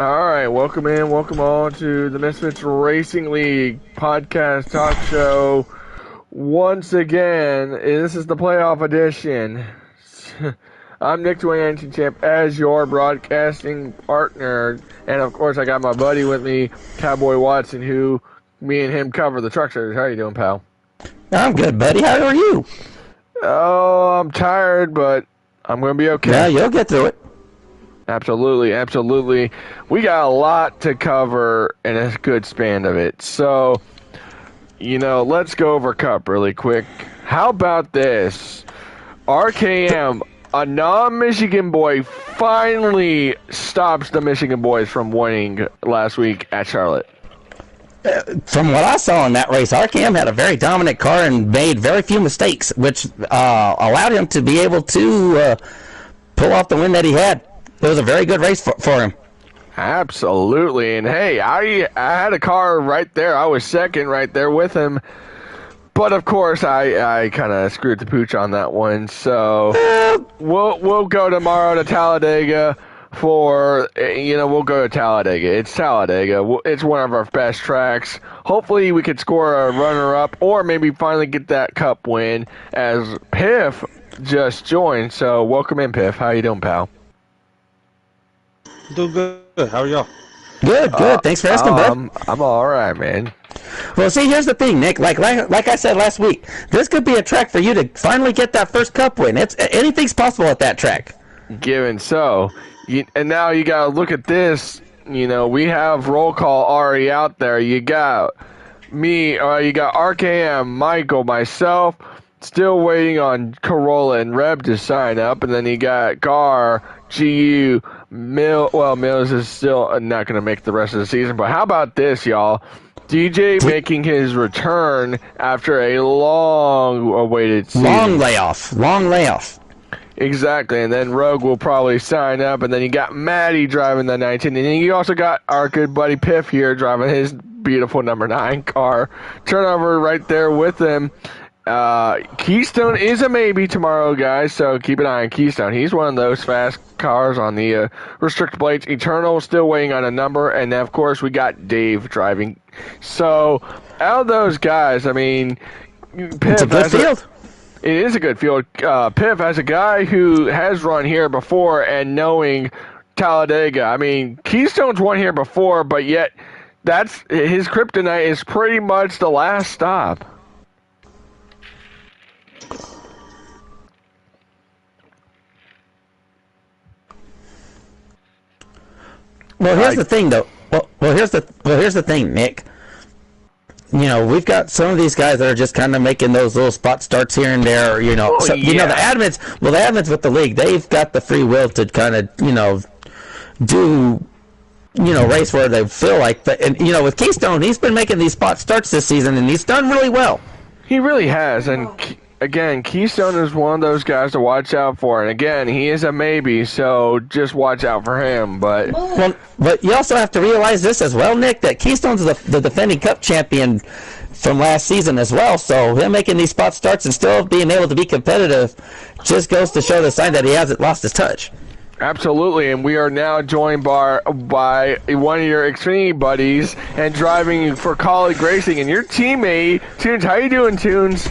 All right, welcome all to the Misfits Racing League podcast talk show. Once again, this is the playoff edition. I'm Nick 2019 Champ as your broadcasting partner, and of course I got my buddy with me, Cowboy Watson, who me and him cover the truck series. How you doing, pal? I'm good, buddy. How are you? Oh, I'm tired, but I'm going to be okay. Yeah, you'll get through it. Absolutely. We got a lot to cover in a good span of it. So, let's go over Cup really quick. How about this? RKM, a non-Michigan boy, finally stops the Michigan boys from winning last week at Charlotte. From what I saw in that race, RKM had a very dominant car and made very few mistakes, which allowed him to be able to pull off the win that he had. It was a very good race for him. Absolutely. And hey, I had a car right there. I was second right there with him. But of course, I kind of screwed the pooch on that one. So we'll go tomorrow to Talladega we'll go to Talladega. It's Talladega. It's one of our best tracks. Hopefully we could score a runner-up or maybe finally get that Cup win as Piff just joined. So welcome in, Piff. How you doing, pal? Doing good. How are y'all? Good. Thanks for asking, bud. I'm all right, man. Well, see, here's the thing, Nick. Like I said last week, this could be a track for you to finally get that first Cup win. Anything's possible at that track. Given so, and now you got to look at this. We have roll call already out there. You got me, you got RKM, Michael, myself, still waiting on Corolla and Reb to sign up, and then you got Gar, GU, Mills is still not going to make the rest of the season, but how about this, y'all? DJ making his return after a long-awaited season. Long layoff. Exactly, and then Rogue will probably sign up, and then you got Maddie driving the 19, and then you also got our good buddy Piff here driving his beautiful number 9 car. Turnover right there with him. Keystone is a maybe tomorrow, guys, so keep an eye on Keystone. He's one of those fast cars on the restrict plates. Eternal still waiting on a number, and then, of course, we got Dave driving. So, out of those guys, I mean, Piff, it's a good field. It is a good field. Piff, as a guy who has run here before and knowing Talladega, I mean, Keystone's won here before, but yet that's his kryptonite is pretty much the last stop. Well, here's the thing, though. Well, here's the thing, Nick. We've got some of these guys that are just kind of making those little spot starts here and there. The admins with the league, they've got the free will to kind of, do, race where they feel like. But and with Keystone, he's been making these spot starts this season, and he's done really well. He really has, and again, Keystone is one of those guys to watch out for. And again, he is a maybe, so just watch out for him. But you also have to realize this as well, Nick, that Keystone's the defending Cup champion from last season as well. So him making these spot starts and still being able to be competitive just goes to show the sign that he hasn't lost his touch. Absolutely, and we are now joined by one of your Xfinity buddies and driving for Colleague Racing, and your teammate, Tunes. How you doing, Tunes?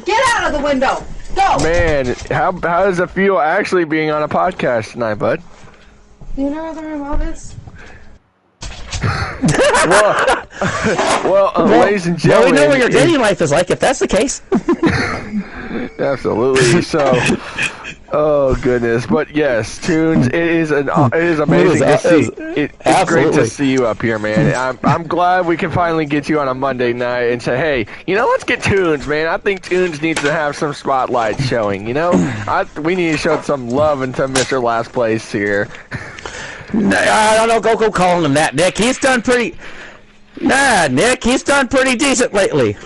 Get out of the window! Go! Man, how does it feel actually being on a podcast tonight, bud? You know nothing about this? Ladies and gentlemen... Well, we know what your dating life is like, if that's the case. Absolutely. So, oh goodness, but yes, Tunes, it is amazing to see. It's great to see you up here, man. I'm glad we can finally get you on a Monday night and say, hey, let's get Tunes, man. I think Tunes needs to have some spotlight showing. We need to show some love into Mr. Last Place here. No, I don't know. Go calling him that, Nick. He's done pretty. Nick, he's done pretty decent lately.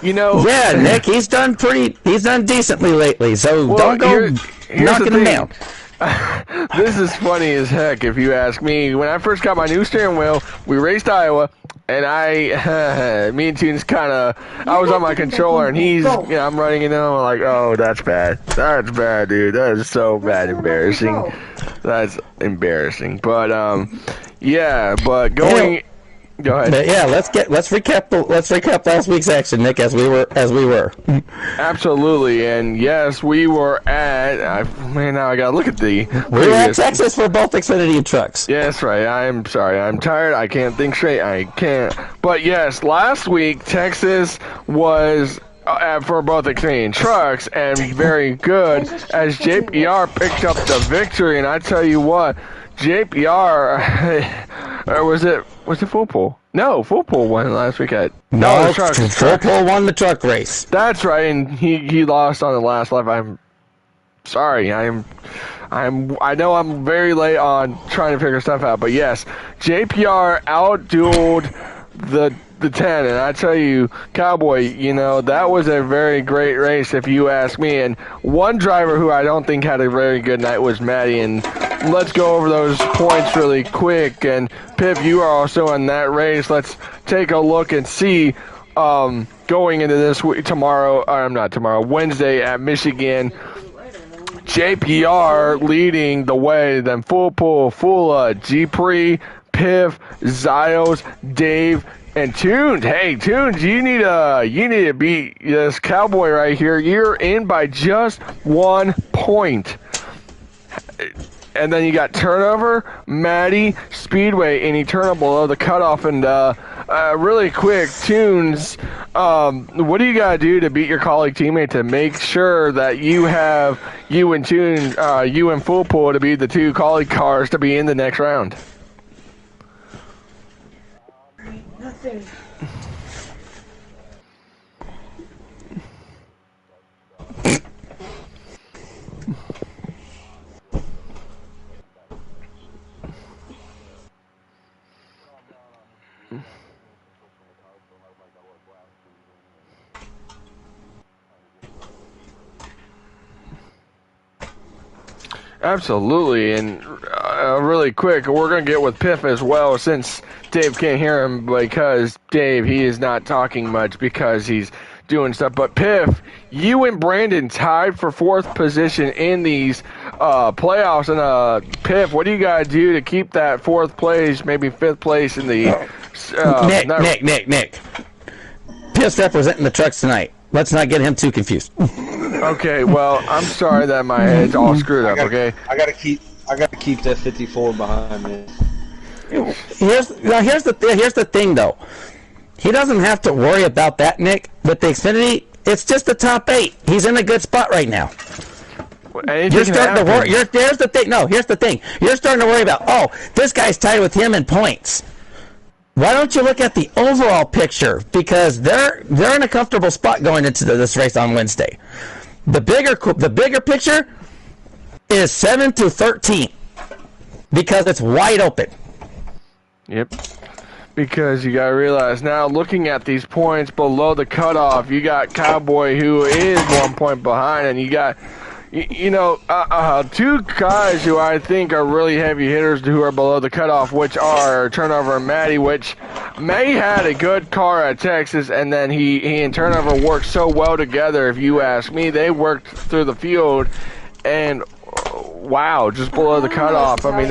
Yeah, Nick, he's done decently lately, so don't go knocking him down. This is funny as heck if you ask me. When I first got my new steering wheel, we raced Iowa, and me and Tunes I was on my controller, and I'm running into him, I'm like, oh, that's bad. That's bad, dude. That is so bad, embarrassing. That's embarrassing. But, yeah, but going... Go ahead. But yeah, let's recap last week's action, Nick, as we were. Absolutely, and yes, we were at. Now I gotta look at the. We were at Texas for both Xfinity and trucks. Yes, right. I'm sorry. I'm tired. I can't think straight. I can't. But yes, last week Texas was. For both Xfinity and trucks, and very good as JPR picked up the victory. And I tell you what, JPR, was it Full Pool? No, Full Pool won last week at Full Pool won the truck race. That's right, and he lost on the last lap. I'm sorry. I know I'm very late on trying to figure stuff out, but yes, JPR outdueled the 10, and I tell you, Cowboy, that was a very great race if you ask me. And one driver who I don't think had a very good night was Maddie, and let's go over those points really quick. And Pip, you are also in that race. Let's take a look and see going into this week Wednesday at Michigan. JPR leading the way, then Full Pool, Fula, G-Pre, Piff, Zios, Dave, and Tunes. Hey, Tunes, you need to beat this Cowboy right here. You're in by just 1 point. And then you got Turnover, Maddie, Speedway, and Eternal below the cutoff. And really quick, Tunes, what do you got to do to beat your colleague teammate to make sure that you have you and Full Pool to be the two colleague cars to be in the next round? Nothing. Absolutely, and really quick, we're going to get with Piff as well, since Dave can't hear him, because Dave, he is not talking much because he's doing stuff. But Piff, you and Brandon tied for 4th position in these playoffs. And Piff, what do you got to do to keep that 4th place, maybe 5th place in the... Nick. Piff's representing the trucks tonight. Let's not get him too confused. Okay, well, I'm sorry that my head's all screwed up. Okay, I gotta keep that 54 behind me. Here's the thing though. He doesn't have to worry about that, Nick. With the Xfinity, it's just the top 8. He's in a good spot right now. You're starting to worry. Here's the thing. No, here's the thing. You're starting to worry about, this guy's tied with him in points. Why don't you look at the overall picture? Because they're in a comfortable spot going into this race on Wednesday. The bigger picture is 7 to 13 because it's wide open. Yep. Because you got to realize now, looking at these points below the cutoff, you got Cowboy who is 1 point behind, and you got, two guys who I think are really heavy hitters who are below the cutoff, which are Turnover and Maddie, which May had a good car at Texas, and then he and Turnover worked so well together, if you ask me. They worked through the field, and wow, just below the cutoff. I mean,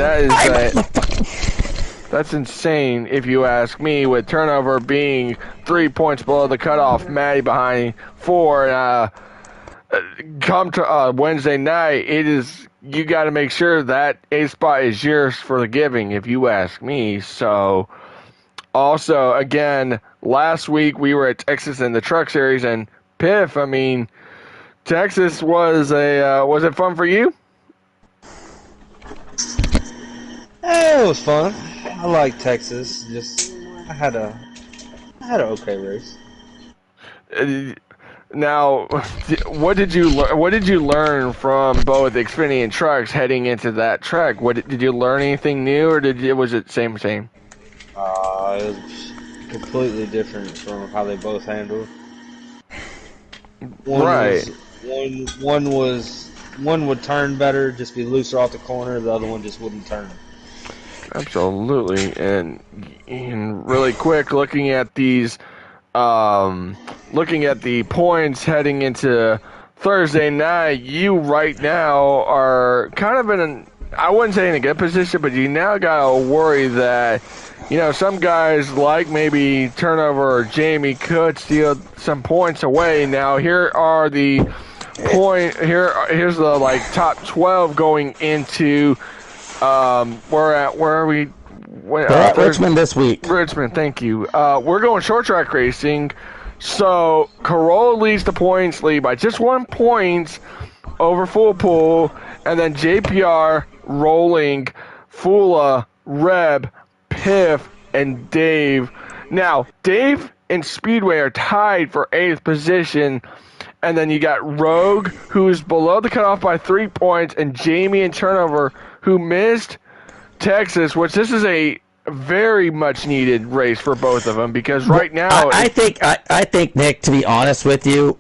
that's insane, if you ask me, with Turnover being 3 points below the cutoff, Maddie behind 4, come to Wednesday night, you got to make sure that 8th spot is yours for the giving, if you ask me. So, also, again, last week we were at Texas in the Truck Series, and Piff, I mean, Texas was it fun for you? It was fun. I like Texas. I had an okay race. Now, what did you learn from both Xfinity and trucks heading into that track? Did you learn anything new, or was it same? It was completely different from how they both handled. One was one would turn better, just be looser off the corner. The other one just wouldn't turn. Absolutely, and really quick, looking at these, looking at the points heading into Thursday night, you right now are kind of in an, I wouldn't say in a good position, but you now gotta worry that, you know, some guys like maybe Turnover or Jamie could steal some points away. Now here are the here's the like top 12 going into where are we? We're at Richmond this week. Richmond, thank you. We're going short track racing. So Corolla leads the points lead by just 1 point over Full Pool, and then JPR, Rolling, Fula, Reb, Piff, and Dave. Now, Dave and Speedway are tied for 8th position, and then you got Rogue, who's below the cutoff by 3 points, and Jamie and Turnover, who missed Texas, which this is a very much needed race for both of them, because right now I think Nick, to be honest with you,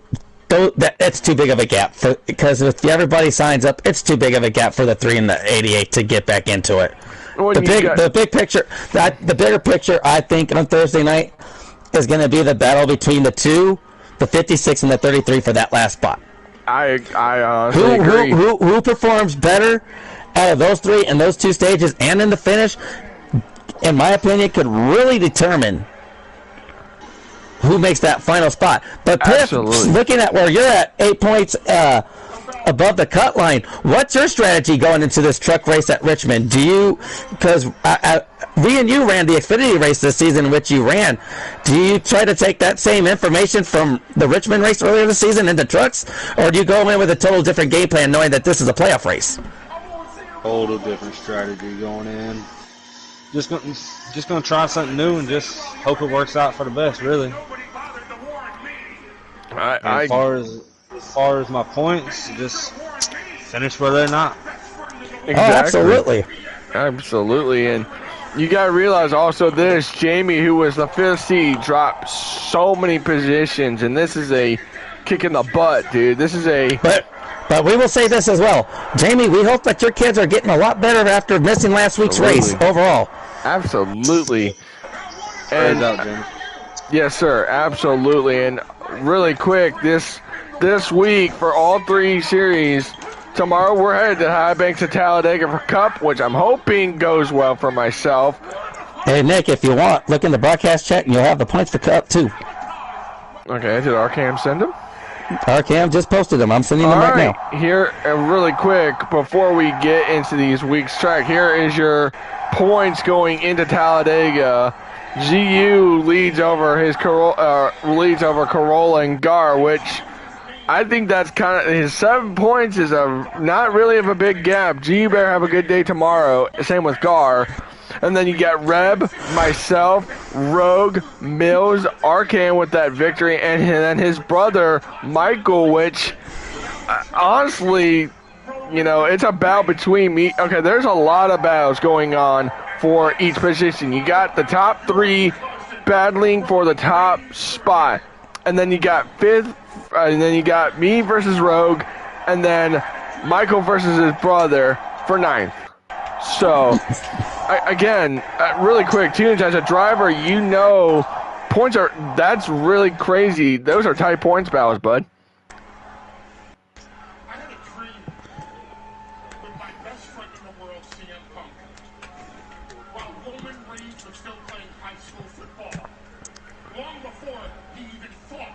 that's too big of a gap because if everybody signs up, it's too big of a gap for the 3 and the 88 to get back into it. The bigger picture, I think, on Thursday night is going to be the battle between the 2, the 56 and the 33 for that last spot. I honestly agree. Who performs better out of those 3 in those 2 stages and in the finish, in my opinion, could really determine who makes that final spot. But Piff, looking at where you're at, 8 points above the cut line, what's your strategy going into this truck race at Richmond? Do you, because we and you ran the Xfinity race this season, which you ran, do you try to take that same information from the Richmond race earlier this season into trucks, or do you go in with a total different game plan knowing that this is a playoff race? Total different strategy going in. Just gonna try something new and just hope it works out for the best, really. As far as my points, just finish where they're not. Exactly. Oh, absolutely, and you gotta realize also this: Jamie, who was the 5th seed, dropped so many positions, and this is a kick in the butt, dude. This is a. But we will say this as well, Jamie. We hope that your kids are getting a lot better after missing last week's race overall. Absolutely. And yes, sir. Absolutely. And really quick, this week for all 3 series, tomorrow we're headed to High Banks of Talladega for Cup, which I'm hoping goes well for myself. Hey, Nick, if you want, look in the broadcast chat and you'll have the points for Cup, too. Okay, did RCAM send them? RCAM just posted them. I'm sending them right now. Here, really quick, before we get into these week's track, here is your points going into Talladega. GU leads over Corolla and Gar, which I think that's kind of his 7 points is not really of a big gap. GU better have a good day tomorrow. Same with Gar. And then you got Reb, myself, Rogue, Mills, Arcan with that victory, and then his brother, Michael, which, honestly, you know, it's a battle between me. Okay, there's a lot of battles going on for each position. You got the top 3 battling for the top spot. And then you got 5th, and then you got me versus Rogue, and then Michael versus his brother for 9th. So, again, really quick, Teenage, as a driver, you know, points are, that's really crazy. Those are tight points battles, bud. I had a dream with my best friend in the world, CM Punk, while Roman Reigns was still playing high school football, long before he even thought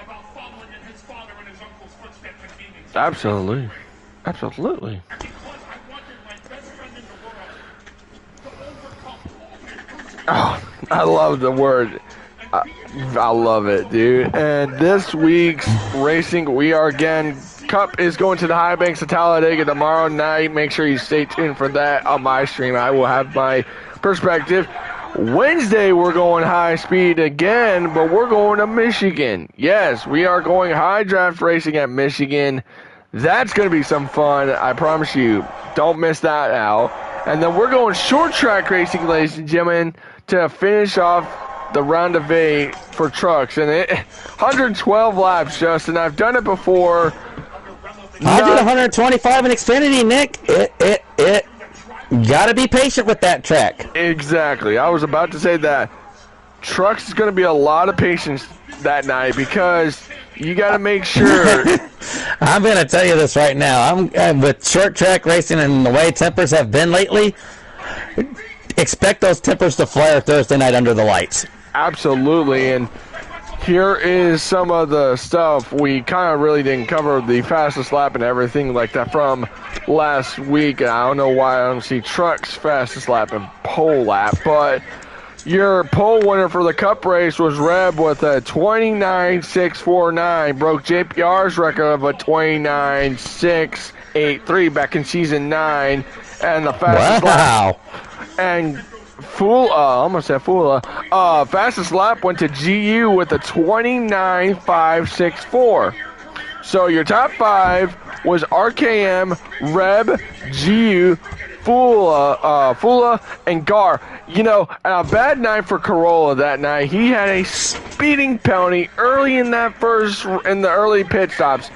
about following in his father and his uncle's footsteps and being in. Absolutely. Absolutely. Oh, I love the word. I love it, dude. And this week's racing, we are again, Cup is going to the High Banks of Talladega tomorrow night. Make sure you stay tuned for that on my stream. I will have my perspective. Wednesday, we're going high speed again, but we're going to Michigan. Yes, we are going high draft racing at Michigan. That's going to be some fun, I promise you. Don't miss that out. And then we're going short track racing, ladies and gentlemen, to finish off the round of 8 for trucks. And 112 laps, Justin. I've done it before. I did 125 in Xfinity, Nick. It. Got to be patient with that track. Exactly. I was about to say that. Trucks is going to be a lot of patience that night because you got to make sure. I'm going to tell you this right now. I'm with short track racing and the way tempers have been lately. Expect those tempers to flare Thursday night under the lights. Absolutely, and here is some of the stuff we kind of really didn't cover, the fastest lap and everything like that from last week. I don't know why I don't see trucks fastest lap and pole lap, but your pole winner for the Cup race was Reb with a 29.649, broke JPR's record of a 29.683 back in season 9, and the fastest lap. And fastest lap went to GU with a 29.564. So your top 5 was RKM, Reb, GU, Fula, and Gar. You know, a bad night for Corolla that night. He had a speeding penalty early in the early pit stops.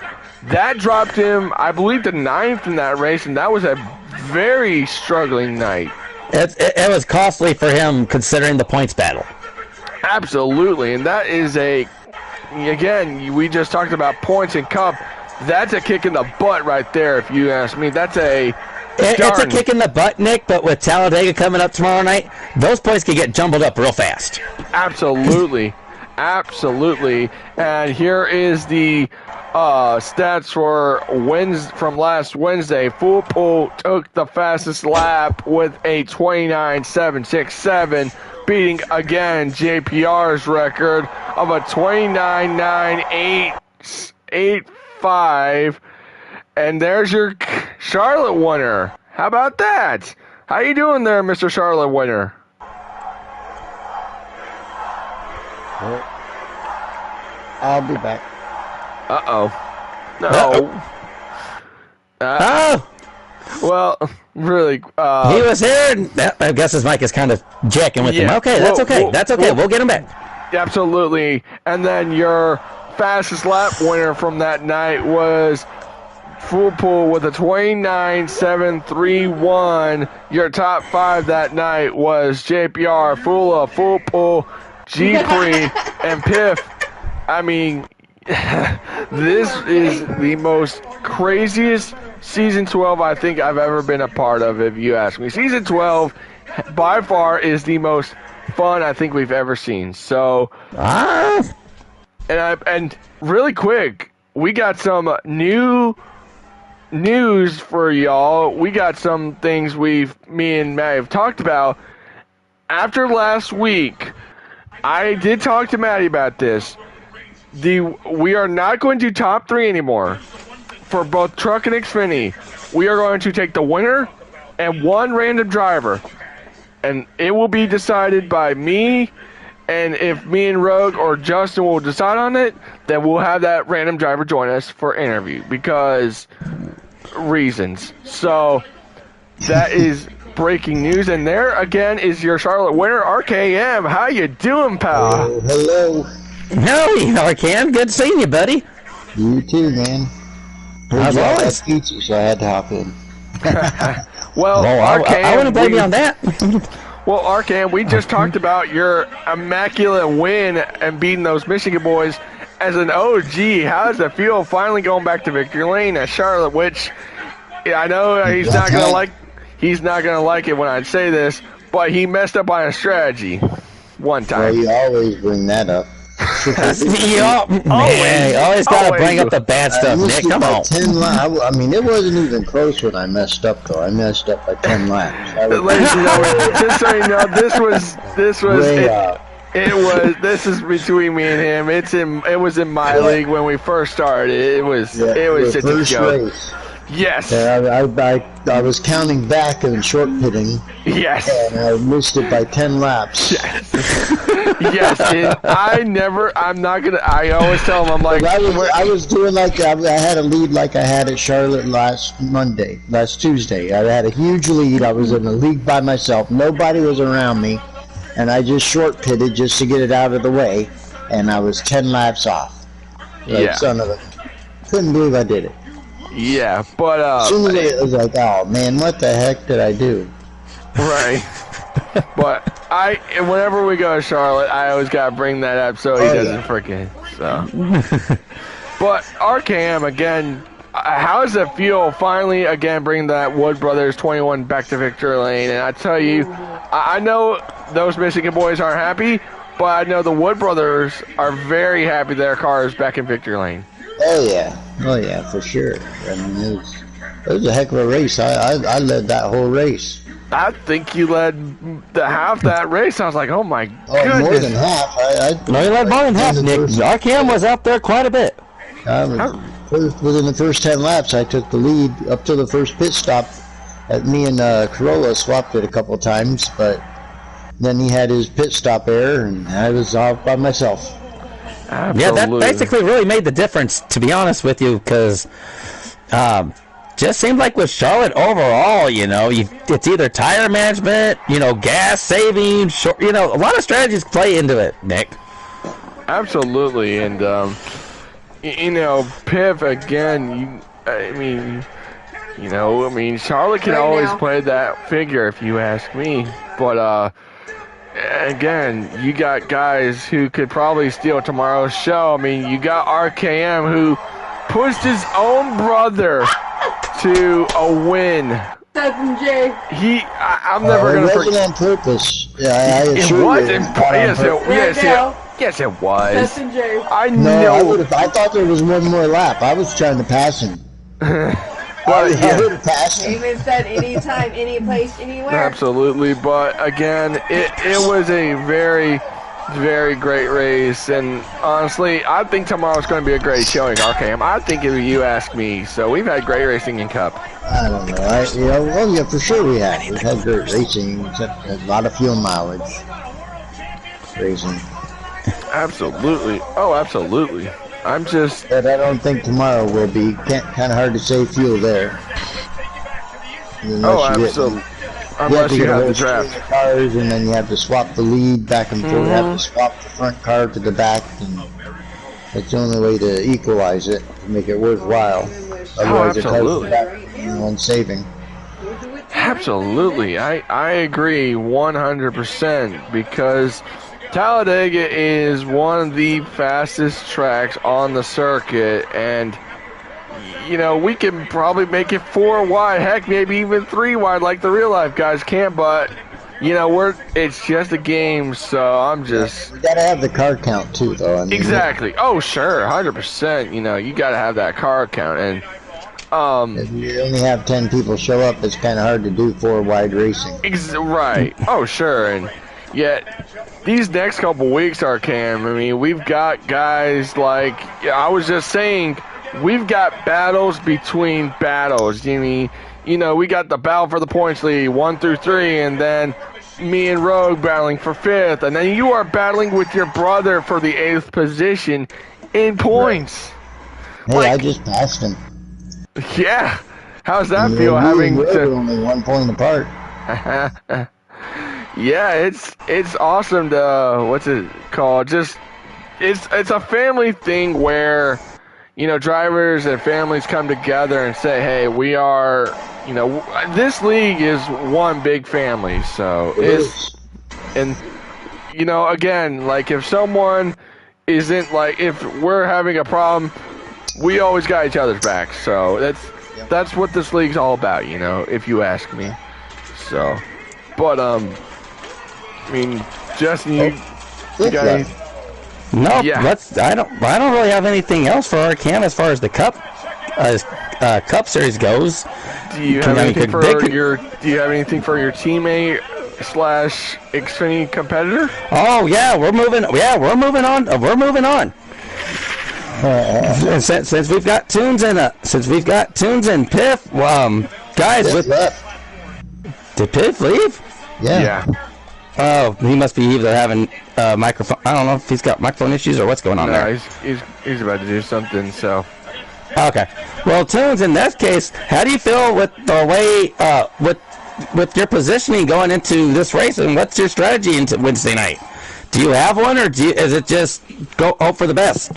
That dropped him, I believe, to 9th in that race, and that was a very struggling night. It was costly for him considering the points battle. Absolutely, and that is again, we just talked about points and Cup. That's a kick in the butt right there, if you ask me. It's a kick in the butt, Nick, but with Talladega coming up tomorrow night, those points can get jumbled up real fast. Absolutely. Absolutely. And here is the stats from last Wednesday. Full Pool took the fastest lap with a 29.767, beating again JPR's record of a 29.985. And there's your Charlotte winner. How about that? How you doing there, Mr. Charlotte winner? Well, I'll be back. Uh-oh. No. Well, really. He was here, and I guess his mic is kind of jacking with him. Okay, that's okay. That's okay. We'll get him back. Absolutely. And then your fastest lap winner from that night was Full Pool with a 29.731. Your top 5 that night was JPR, Fula, Full Pool, G-Pre, and Piff. I mean, this is the most craziest Season 12 I think I've ever been a part of, if you ask me. Season 12, by far, is the most fun I think we've ever seen. So, and really quick, we got some new news for y'all. We got some things me and Matt have talked about. After last week, I did talk to Maddie about this. We are not going to top 3 anymore for both truck and Xfinity. We are going to take the winner and one random driver, and it will be decided by me. And if me and Rogue or Justin will decide on it, then we'll have that random driver join us for interview because reasons. So that is breaking news, and there again is your Charlotte winner, RKM. How you doing, pal? Hello. Howdy, RKM. Good seeing you, buddy. You too, man. As always. Pizza, so I had to hop in. Well, RKM, I wouldn't blame you on that. Well, RKM, we just talked about your immaculate win and beating those Michigan boys. As an OG, how does it feel finally going back to victory lane at Charlotte? Which I know he's not gonna like it when I say this, but he messed up on a strategy one time. Well, you always bring that up. You always got to bring up the bad stuff, Nick. Come on. 10 laps. I mean, it wasn't even close when I messed up, though. I messed up by 10 laps. Ladies and gentlemen, just so you know, this is between me and him. It was in my league when we first started. It was just a joke. Race. Yes. I was counting back and short pitting. Yes. And I missed it by 10 laps. Yes. I always tell him, I'm like, I was doing like I had a lead like I had at Charlotte last Tuesday. I had a huge lead. I was in a league by myself. Nobody was around me. And I just short pitted just to get it out of the way. And I was 10 laps off. Son of a... Couldn't believe I did it. Yeah, but As soon as it was like, oh man, what the heck did I do? right. But whenever we go to Charlotte, I always gotta bring that up so he doesn't forget. So, but RKM again, how does it feel finally again bringing that Wood Brothers 21 back to victory lane? And I tell you, I know those Michigan boys aren't happy, but I know the Wood Brothers are very happy their car is back in victory lane. Oh yeah, for sure. I mean, it was a heck of a race. I led that whole race. I think you led half that race. I was like, oh my goodness. More than half. No, you led more than half, Nick. RKM was out there quite a bit. Within the first 10 laps, I took the lead up to the first pit stop. Me and Corolla swapped it a couple of times, but then he had his pit stop error, and I was off by myself. Absolutely. Yeah, that basically really made the difference, to be honest with you, because just seemed like with Charlotte overall, it's either tire management, gas saving, a lot of strategies play into it, Nick. Absolutely, and Piv again. Charlotte can always play that figure if you ask me, but again, you got guys who could probably steal tomorrow's show. You got RKM who pushed his own brother to a win. I'm never gonna forget. It wasn't on purpose. Yeah, I it assure wasn't. you. Yes, it was. I No, know. I thought there was one more lap. I was trying to pass him. But I would have passed him. Even said anytime, any place, anywhere. Absolutely, but again, it was a very, very great race, and honestly, I think tomorrow's going to be a great showing, RKM. I think if you ask me, so we've had great racing in Cup. I don't know. Yeah, for sure we have. We've had great racing, except a lot of fuel mileage racing. Absolutely. Oh, absolutely. But I don't think tomorrow will be. Kind of hard to save fuel there. Absolutely. Unless you have the draft. Cars, and then you have to swap the lead back and forth. You have to swap the front car to the back, and that's the only way to equalize it, to make it worthwhile. Otherwise, absolutely. On saving. Absolutely. I agree 100% because Talladega is one of the fastest tracks on the circuit, and we can probably make it 4 wide, heck, maybe even 3 wide like the real life guys can, but it's just a game, so I'm just... We gotta have the car count too, though. Exactly. Oh, sure, 100%. You gotta have that car count, and if you only have 10 people show up, it's kind of hard to do 4 wide racing. Right. Oh, sure, and yet these next couple weeks, RKM, we've got guys like I was just saying. We've got battles between battles. We got the battle for the points lead, 1 through 3, and then me and Rogue battling for 5th, and then you are battling with your brother for the 8th position in points. Hey, I just passed him. Yeah. How's that feel? We're only 1 point apart. Yeah, it's awesome to what's it called? Just it's a family thing where drivers and families come together and say, hey, we are, this league is one big family. So and again, like if someone isn't if we're having a problem, we always got each other's back. So that's what this league's all about, if you ask me. So, but Justin, you got any? No, yeah. I don't really have anything else for RKM as far as the Cup Series goes. Do you have anything for your teammate / Xfinity competitor? Oh yeah, we're moving on. Since we've got Tunes and Piff, guys, did Piff leave? Yeah. Oh, he must be either having microphone. I don't know if he's got microphone issues or what's going on there. He's about to do something. So. Okay. Well, Tunes, in that case, how do you feel with the way with your positioning going into this race, and what's your strategy into Wednesday night? Do you have one, or is it just go hope for the best?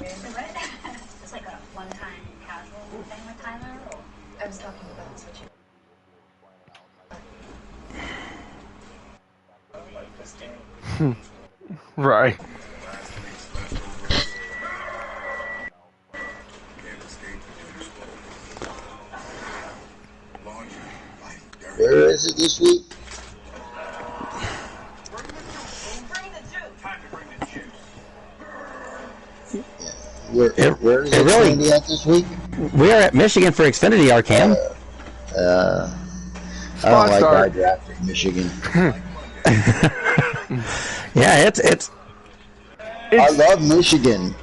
Right. Where is it this week? Where is it really- Xfinity at this week? We are at Michigan for Xfinity, Arcam. I don't like start. I drafted Michigan. Yeah, it's I love Michigan.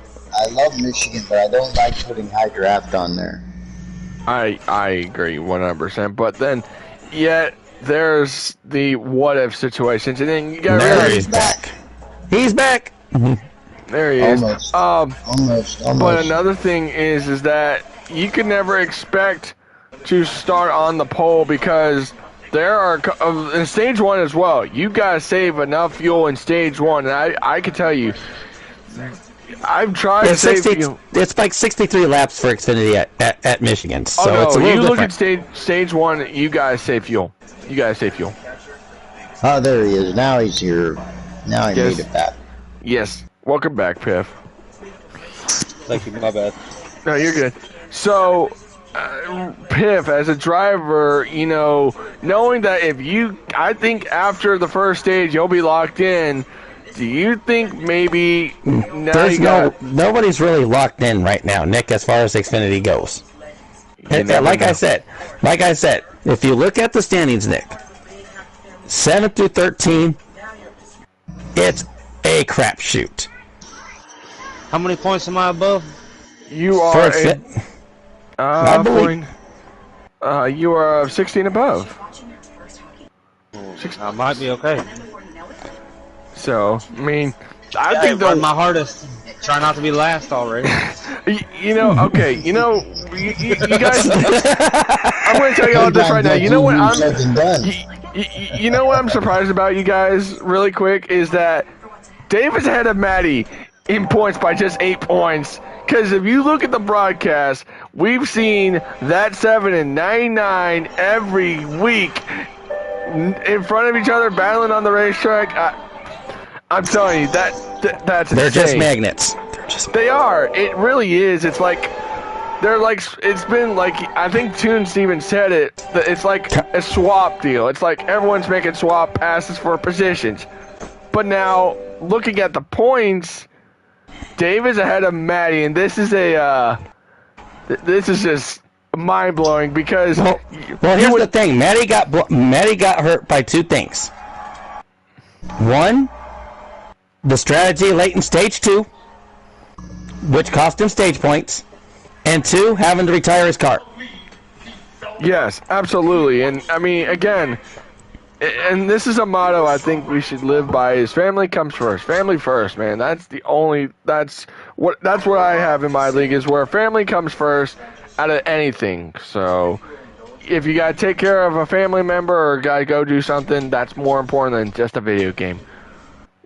But I don't like putting high draft on there. I agree 100%. But then, yet there's the what if situations, and then you got there really he's back. He's back. there he is. Almost. But another thing is that you can never expect to start on the pole because there are in stage one as well. You gotta save enough fuel in stage one, and I can tell you, I've tried to save fuel. It's like 63 laps for Xfinity at Michigan, so Oh no! it's a little You look different. at stage one. You guys save fuel. Oh, there he is. Now he's here. Now he Yes. made it back. Yes. Welcome back, Piff. Thank you, my bad. No, you're good. So, Piff, as a driver, knowing that I think after the first stage you'll be locked in. Do you think maybe now There's nobody's really locked in right now, Nick, as far as Xfinity goes. Like I said, if you look at the standings, Nick, 7 through 13, it's a crapshoot. How many points am I above? You For are Xfin- I believe- you are 16 above. I might be okay. So, I mean, I I think run my hardest. Try not to be last already. okay, you guys, I'm going to tell you all this right now. You know what I'm surprised about you guys really quick is that David's ahead of Maddie in points by just 8 points. Because if you look at the broadcast, we've seen that 7 and 99 every week in front of each other battling on the racetrack. I'm telling you, that's They're just insane. magnets. They are. It really is. It's like it's been like I think Toons even said it. That it's like a swap deal. It's like everyone's making swap passes for positions. But now looking at the points, Dave is ahead of Maddie, and this is just mind blowing because. Well, here's the thing. Maddie got hurt by two things. One, the strategy late in stage 2, which cost him stage points, and 2, having to retire his car. Yes, absolutely. And I mean, again, and this is a motto I think we should live by: is family comes first. Family first, man. That's what I have in my league, is where family comes first out of anything. So if you gotta take care of a family member or gotta go do something, that's more important than just a video game.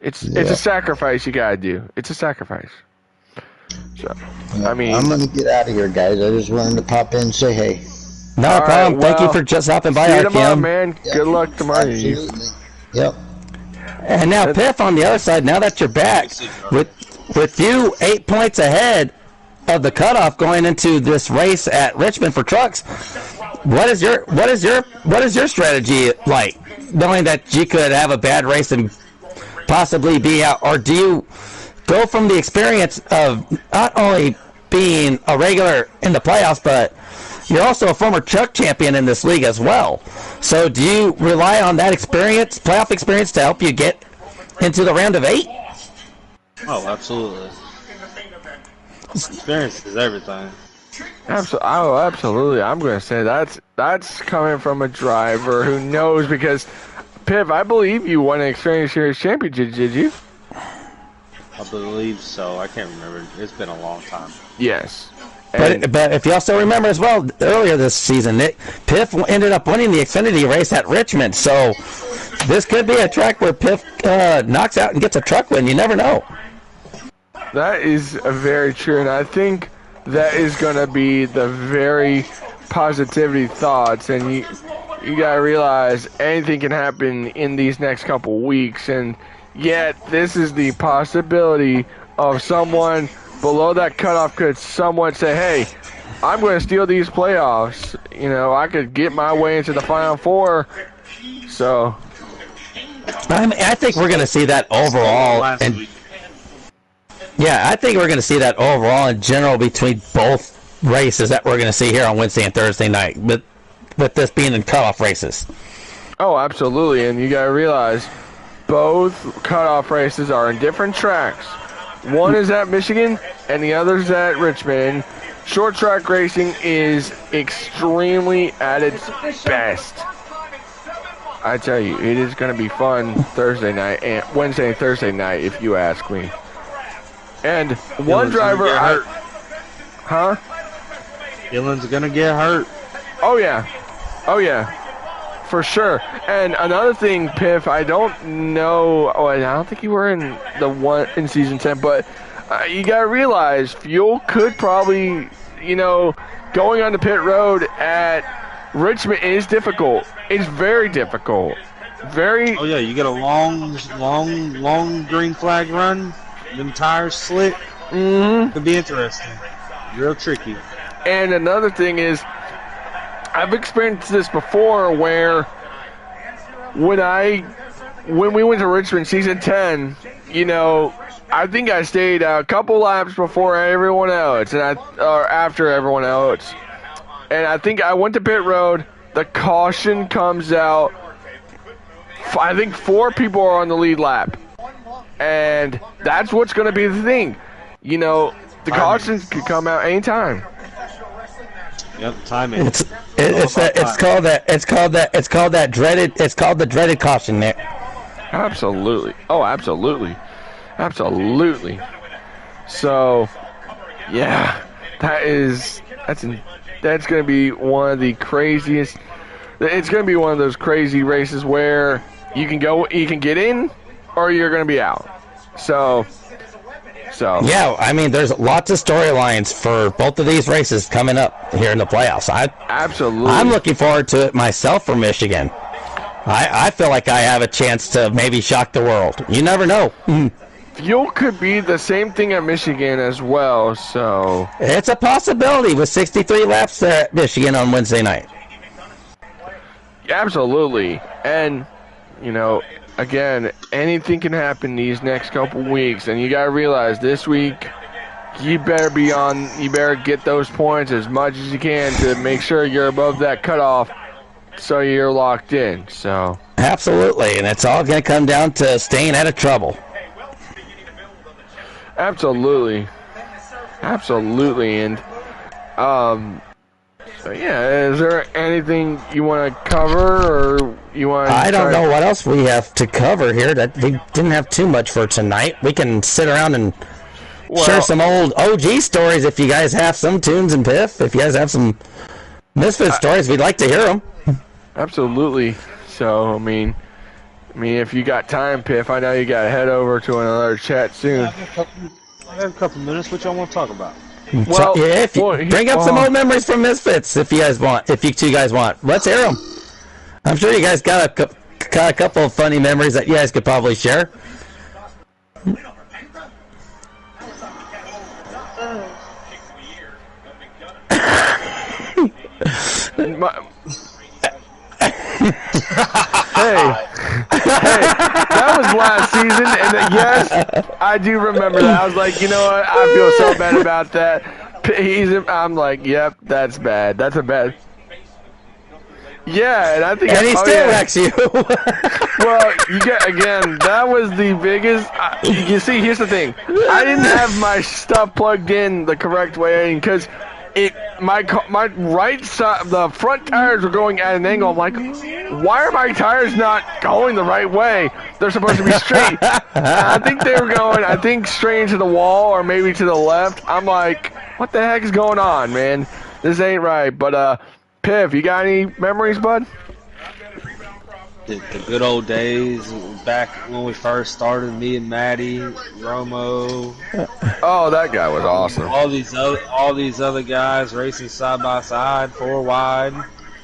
It's a sacrifice you gotta do. It's a sacrifice. So I mean, I'm gonna get out of here, guys. I just wanted to pop in and say hey. No problem. Thank you for just stopping by, see you tomorrow, Arkim. man. Good luck tomorrow. Absolutely. Yep. And now, Piff, on the other side, now that you're back, with you 8 points ahead of the cutoff going into this race at Richmond for trucks, what is your strategy like, knowing that you could have a bad race and possibly be out, or do you go from the experience of not only being a regular in the playoffs, but you're also a former truck champion in this league as well? So do you rely on that experience, playoff experience, to help you get into the round of 8? Oh, absolutely. Experience is everything. Absolutely. I'm going to say that's coming from a driver who knows, because, Piv, I believe you won an Experience Series championship, did you? I believe so. I can't remember. It's been a long time. Yes. But if you also remember as well, earlier this season, Piff ended up winning the Xfinity race at Richmond. So this could be a track where Piff knocks out and gets a truck win. You never know. That is very true, and I think that is going to be the very positivity thoughts. And you gotta realize anything can happen in these next couple weeks, and yet this is the possibility of someone below that cutoff could someone say, hey, I'm going to steal these playoffs. You know, I could get my way into the Final Four. So, I think we're going to see that overall. And yeah, I think we're going to see that overall in general between both races that we're going to see here on Wednesday and Thursday night, with this being in cutoff races. Oh, absolutely. And you got to realize both cutoff races are in different tracks. One is at Michigan and the other's at Richmond. Short track racing is extremely at its best. I tell you, it is going to be fun Thursday night and Wednesday and Thursday night, if you ask me. And one driver, Dylan's gonna get hurt. Oh yeah, for sure. And another thing, Piff, I don't know. Oh, I don't think you were in the one in season 10, but you gotta realize fuel could probably, you know, going on the pit road at Richmond is difficult. It's very difficult. Very. Oh yeah, you get a long green flag run. Them tires slick. Could be interesting. Real tricky. And another thing is, I've experienced this before where when we went to Richmond season 10, you know, I think I stayed a couple laps before everyone else, or after everyone else. And I think I went to pit road, the caution comes out. I think 4 people are on the lead lap. And that's what's going to be the thing. You know, the cautions could come out anytime. Yep, timing. It's called the dreaded caution, Nick. Absolutely. Oh, absolutely. Absolutely. So, yeah, that's going to be one of the craziest. It's going to be one of those crazy races where you can get in, or you're going to be out. So. Yeah, I mean, there's lots of storylines for both of these races coming up here in the playoffs. Absolutely. I'm looking forward to it myself for Michigan. I feel like I have a chance to maybe shock the world. You never know. Fuel could be the same thing at Michigan as well, so. It's a possibility with 63 laps there at Michigan on Wednesday night. Absolutely. And, you know, again, anything can happen these next couple weeks, and you gotta realize this week you better get those points as much as you can to make sure you're above that cutoff so you're locked in. So absolutely, and it's all gonna come down to staying out of trouble. Absolutely. And so yeah, is there anything you want to cover, or you want? I don't know what else we have to cover here. That we didn't have too much for tonight. We can sit around and share some old OG stories if you guys have some tunes and Piff. If you guys have some Misfit stories, we'd like to hear them. Absolutely. So I mean, if you got time, Piff, I know you got to head over to another chat soon. I have a couple minutes. What y'all want to talk about? Well, yeah, bring up some old memories from Misfits if you two guys want. Let's hear them. I'm sure you guys got a couple of funny memories that you guys could probably share. Hey, that was last season, and yes, I do remember that. I was like, you know what? I feel so bad about that. I'm like, yep, that's bad. That's a bad. Yeah, and I think. And he still wrecks you. Well, again, that was the biggest. You see, here's the thing. I didn't have my stuff plugged in the correct way because my right side, the front tires were going at an angle. I'm like, why are my tires not going the right way? They're supposed to be straight. I think they were going, straight into the wall or maybe to the left. I'm like, what the heck is going on, man? This ain't right. But, Piff, you got any memories, bud? The good old days back when we first started, me and Maddie, Romo. Oh, that guy was awesome. All these other guys racing side by side, 4 wide.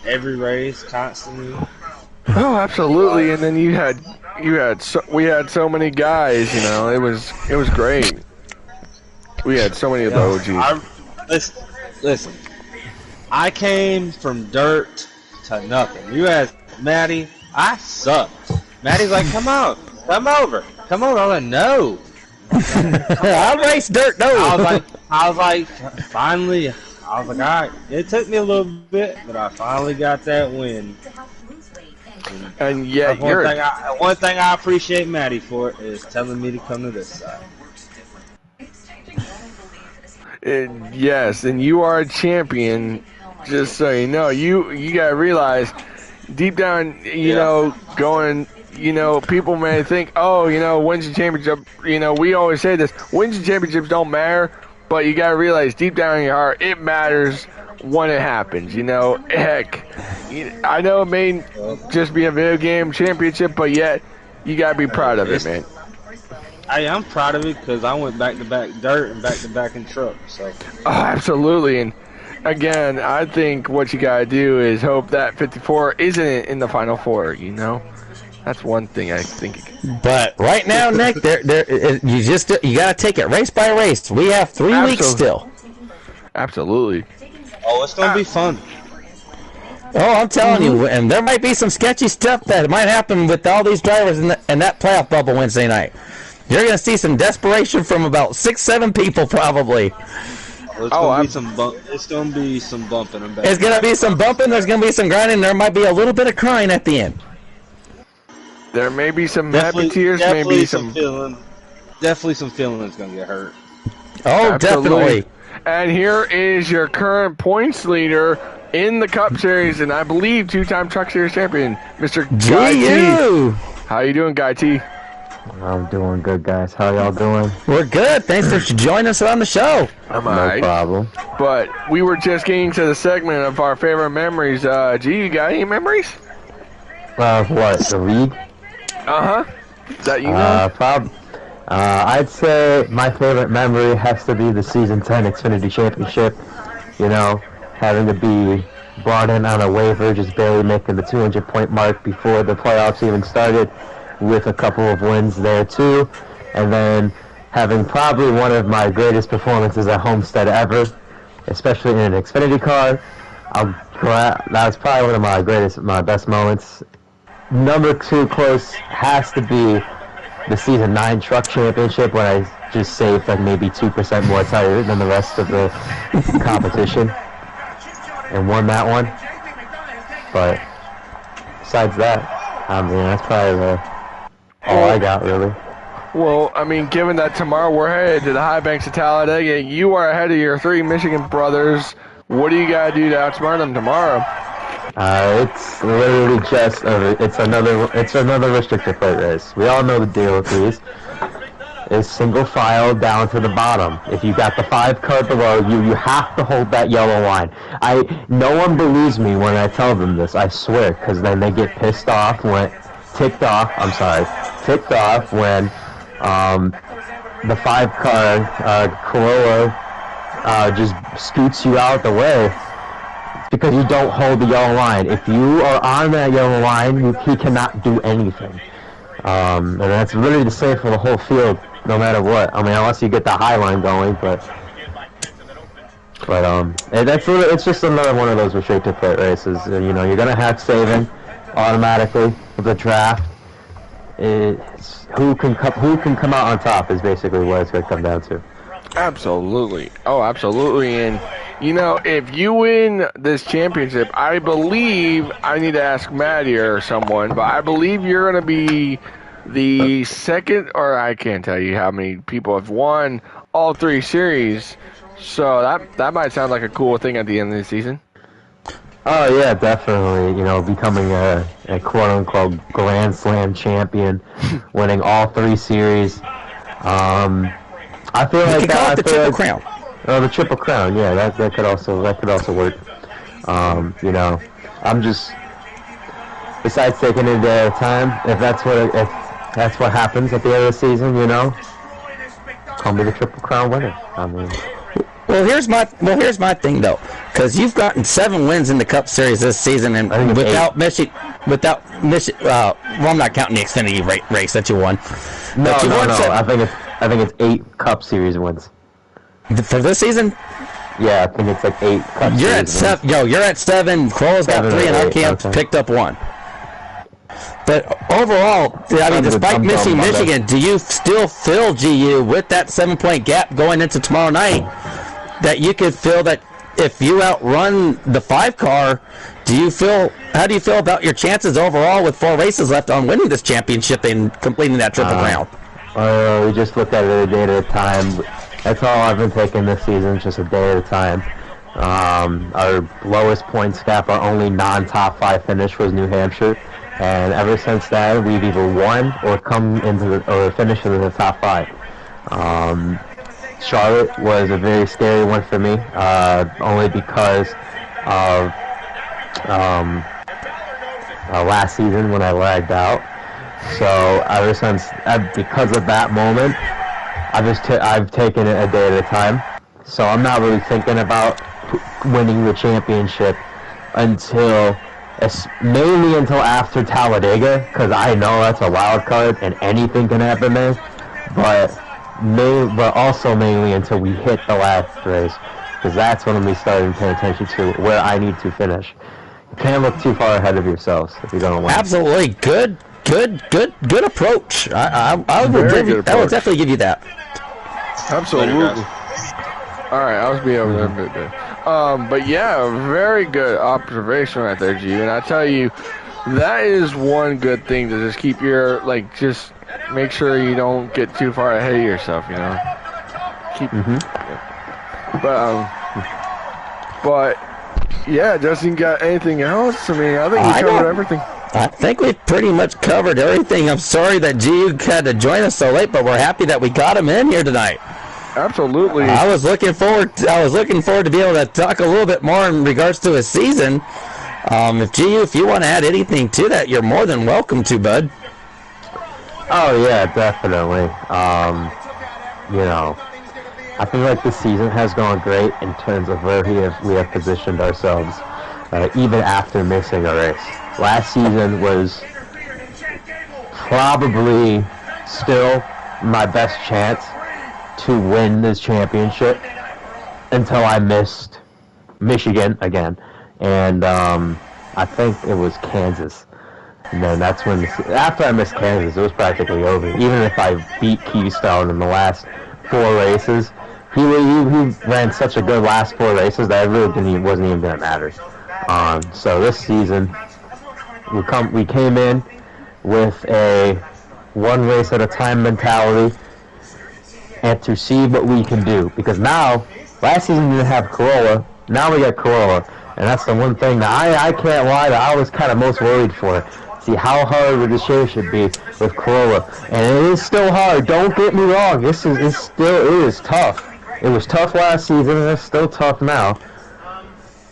every race constantly. Oh, absolutely. And then we had so many guys. You know, it was great. We had so many of those. Listen, I came from dirt to nothing. You asked Maddie, I sucked. Maddie's like, come on, come over. I was like, no. I'll race dirt, no. I was like, finally, all right. It took me a little bit, but I finally got that win. And yeah, one thing I appreciate Maddie for is telling me to come to this side. Yes, and you are a champion. Just so you know, you gotta realize, deep down, you know, people may think, oh, wins the championship. We always say this: wins and championships don't matter, but you gotta realize, deep down in your heart, it matters when it happens. Heck, I know it may just be a video game championship, but yet you gotta be proud of it, man. I'm proud of it because I went back-to-back dirt and back-to-back in truck. So. Oh, absolutely. And again, I think what you gotta do is hope that 54 isn't in the Final Four. That's one thing I think. But right now, Nick, you gotta take it race by race. We have 3 weeks still. Absolutely. Oh, it's gonna be fun. Oh, I'm telling you, and there might be some sketchy stuff that might happen with all these drivers in that playoff bubble Wednesday night. You're going to see some desperation from about 6-7 people, probably. Well, it's going to be some bumping. There's going to be some bumping. There's going to be some grinding. There might be a little bit of crying at the end. There may be some happy tears. Maybe some feeling. Definitely some feeling that's going to get hurt. Oh, definitely. And here is your current points leader in the Cup Series, and I believe 2-time Truck Series champion, Mr. Guy T. How you doing, Guy T? I'm doing good, guys. How y'all doing? We're good. Thanks for joining us on the show. No problem. But we were just getting to the segment of our favorite memories. You got any memories? What? The league? That you know? I'd say my favorite memory has to be the Season 10 Xfinity Championship. Having to be brought in on a waiver, just barely making the 200-point mark before the playoffs even started, with a couple of wins there too, and then having probably one of my greatest performances at Homestead ever, especially in an Xfinity car. That was probably one of my best moments. Number 2 close has to be the Season 9 Truck Championship, when I just saved like maybe 2% more tires than the rest of the competition and won that one. But besides that, that's probably all I got, really. Well, given that tomorrow we're headed to the High Banks of Talladega, you are ahead of your 3 Michigan brothers. What do you got to do to outsmart them tomorrow? It's literally just it's another restrictor plate race. We all know the deal with these. Is single file down to the bottom. If you got the 5 car below you, you have to hold that yellow line. No one believes me when I tell them this, I swear, because then they get ticked off when the 5 car Corolla just scoots you out the way. It's because you don't hold the yellow line. If you are on that yellow line, he cannot do anything. And that's literally the same for the whole field, no matter what. Unless you get the high line going, but it's just another one of those restricted plate races. You're gonna have saving automatically with the draft. Who can come out on top is basically what it's gonna come down to. Absolutely. Oh, absolutely. And if you win this championship, I believe, I need to ask Maddie or someone, but I believe you're going to be the second, or I can't tell you how many people have won all 3 series. So that might sound like a cool thing at the end of the season. Oh yeah, definitely. Becoming a quote-unquote Grand Slam champion, winning all 3 series. I feel like that. The Triple Crown. Oh, the Triple Crown. Yeah, that could also work. I'm just, besides taking it a day at a time, if that's what happens at the end of the season, call me the Triple Crown winner. Well, here's my thing though, because you've gotten 7 wins in the Cup Series this season, and without Michigan, well, I'm not counting the Xfinity race that you won. No. I think it's 8 Cup Series wins for this season. Yeah, I think it's like 8 Cup You're at Series 7. Yo, you're at 7. Kroll's got 3, and our camp picked up 1. But overall, I mean, despite missing Michigan, do you still feel, GU, with that 7-point gap going into tomorrow night, that you could feel that if you outrun the 5 car, how do you feel about your chances overall with 4 races left on winning this championship and completing that Triple Crown? We just look at it a day at a time. That's all I've been taking this season, just a day at a time. Our lowest points gap, our only non-top 5 finish was New Hampshire. And ever since then, we've either won or finished in the top 5. Charlotte was a very scary one for me, only because of last season when I lagged out. So ever since, because of that moment, I've taken it a day at a time. So I'm not really thinking about winning the championship mainly until after Talladega, because I know that's a wild card and anything can happen there. But also mainly until we hit the last race, because that's when we started paying attention to where I need to finish. You can't look too far ahead of yourselves if you're going to win. Absolutely, good approach. I would definitely give you that. Absolutely. All right, I'll be over there. But yeah, very good observation right there, G. And I tell you, that is one good thing to just keep your just make sure you don't get too far ahead of yourself. You know, But yeah, Justin, got anything else? I mean, I think we covered everything. I think we've pretty much covered everything. I'm sorry that GU had to join us so late, but we're happy that we got him in here tonight. Absolutely. I was looking forward to be able to talk a little bit more in regards to his season. If you want to add anything to that, you're more than welcome to, bud. Oh yeah, definitely. I feel like this season has gone great in terms of where we have positioned ourselves, even after missing a race. Last season was probably still my best chance to win this championship until I missed Michigan again, and I think it was Kansas. And then that's when, after I missed Kansas, it was practically over. Even if I beat Keystone in the last 4 races, he ran such a good last 4 races that it really wasn't even going to matter. So this season, we came in with a 1 race at a time mentality, and to see what we can do. Because now, last season we didn't have Corolla, now we got Corolla. And that's the one thing that I can't lie that I was kind of most worried for. See how hard this year should be with Corolla. And it is still hard, don't get me wrong, it is tough. It was tough last season and it's still tough now.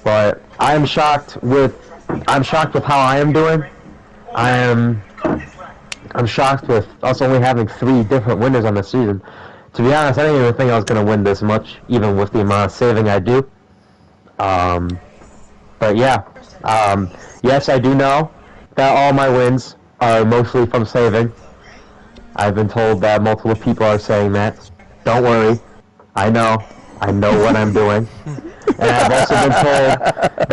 But I'm shocked with how I am doing. I'm shocked with us only having 3 different winners on the season. To be honest, I didn't even think I was going to win this much, even with the amount of saving I do. But yeah, yes, I do know that all my wins are mostly from saving. I've been told that multiple people are saying that. Don't worry, I know what I'm doing. And I've also been told that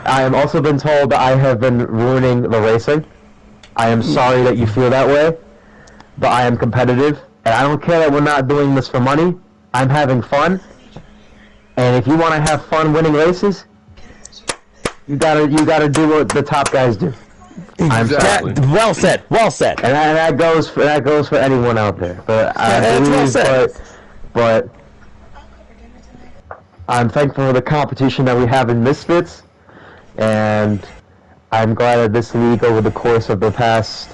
I am also been told that I have been ruining the racing. I am sorry that you feel that way, but I am competitive. And I don't care that we're not doing this for money. I'm having fun. And if you want to have fun winning races, you gotta do what the top guys do. Exactly. Well said. And that goes for anyone out there. But but I'm thankful for the competition that we have in Misfits, and I'm glad that this league over the course of the past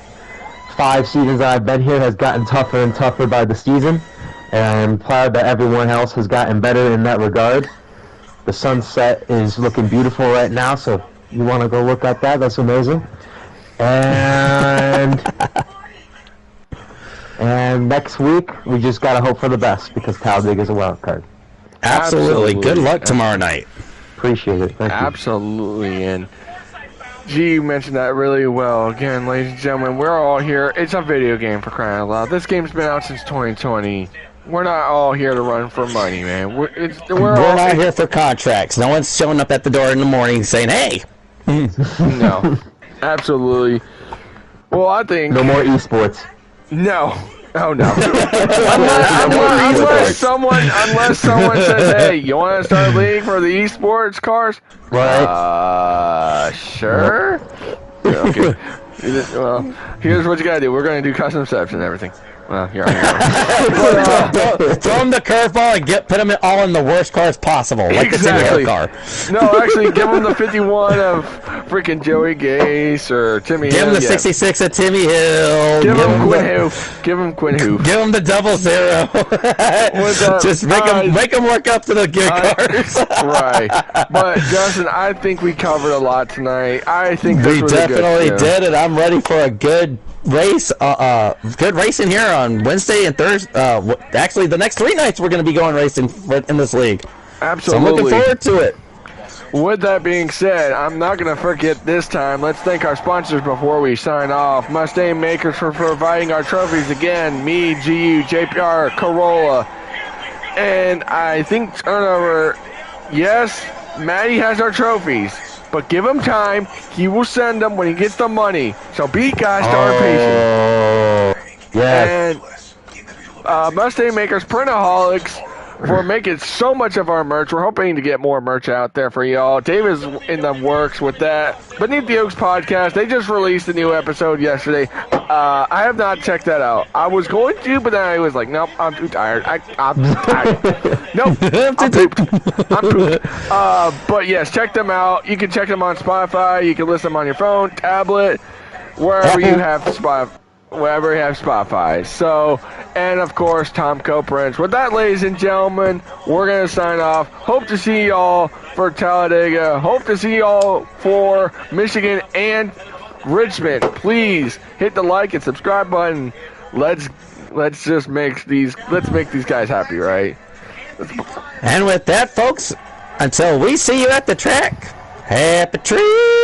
5 seasons that I've been here has gotten tougher and tougher by the season, and I'm proud that everyone else has gotten better in that regard. The sunset is looking beautiful right now, so if you want to go look at that, that's amazing. And next week, we just got to hope for the best, because Talladega is a wild card. Absolutely. Good luck tomorrow night. Appreciate it. Thank you. Absolutely. And G, you mentioned that really well. Again, ladies and gentlemen, we're all here. It's a video game, for crying out loud. This game's been out since 2020. We're not all here to run for money, man. We're not here for contracts. No one's showing up at the door in the morning saying, hey. No. Absolutely. Well, I think... No more esports. No. Oh, no. unless someone says, hey, you want to start a league for the esports cars? Right. Sure. Okay. Well, here's what you gotta do. We're gonna do custom steps and everything. Well, here I am. Throw them the curveball and put them all in the worst cars possible, like exactly. the Timmy Hill car. No, actually, give them the 51 of freaking Joey Gase or Timmy Hill. Give him the 66 of Timmy Hill. Give him Quinn Hoof. Give him Quinn Hoof. Give him the 00. Just make them work up to the good cars. Right. But, Justin, I think we covered a lot tonight. I think this was definitely good did it. I'm ready for a good race. Good racing here on Wednesday and Thursday. Actually, the next 3 nights we're going to be going racing in this league. Absolutely. So I'm looking forward to it. With that being said, I'm not going to forget this time. Let's thank our sponsors before we sign off. Mustang Makers for providing our trophies again. Me, GU, JPR, Corolla. And I think turnover. Yes, Maddie has our trophies. But give him time. He will send them when he gets the money. So be guys, darn patient. Yes. And Mustang Makers, Printaholics, for making so much of our merch. We're hoping to get more merch out there for y'all. Dave is in the works with that. Beneath the Oaks podcast, they just released a new episode yesterday. I have not checked that out. I was going to, but then I was like, nope, I'm too tired. I'm tired. Nope, I'm pooped. I'm pooped. But yes, check them out. You can check them on Spotify. You can listen to them on your phone, tablet, wherever you have Spotify. Wherever you have Spotify. So, and of course, Tom Coperands. With that, ladies and gentlemen, we're going to sign off. Hope to see y'all for Talladega. Hope to see y'all for Michigan and Richmond. Please hit the like and subscribe button. Let's just make these guys happy, right? And with that, folks, until we see you at the track, happy trees.